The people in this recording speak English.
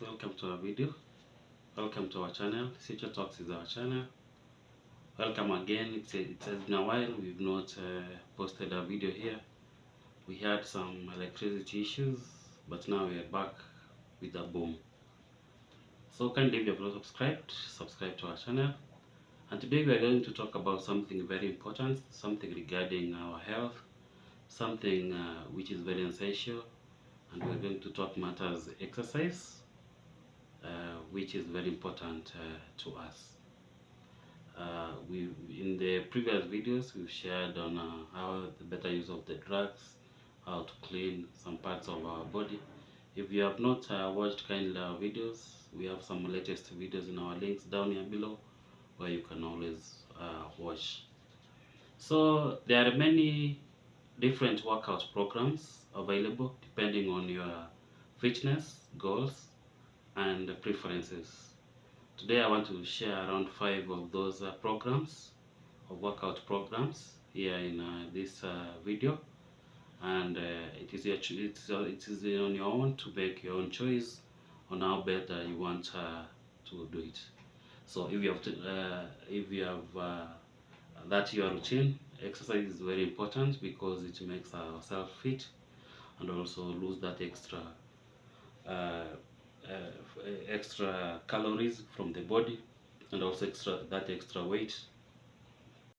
welcome to our video. Welcome to our channel. Future Talks is our channel. Welcome again. It has been a while. We've not posted a video here. We had some electricity issues, but now we are back with a boom. So kindly, if you have not subscribe to our channel. And today we are going to talk about something very important, something regarding our health, something which is very essential, and we're going to talk matters exercise. Which is very important to us. We in the previous videos we've shared on how the better use of the drugs, how to clean some parts of our body. If you have not watched kindly our videos, we have some latest videos in our links down here below where you can always watch. So there are many different workout programs available depending on your fitness goals and preferences. Today I want to share around 5 of those programs, of workout programs here in this video, and it is on your own to make your own choice on how better you want to do it. So if you have that your routine, exercise is very important because it makes ourselves fit and also lose that uh, extra calories from the body, and also extra weight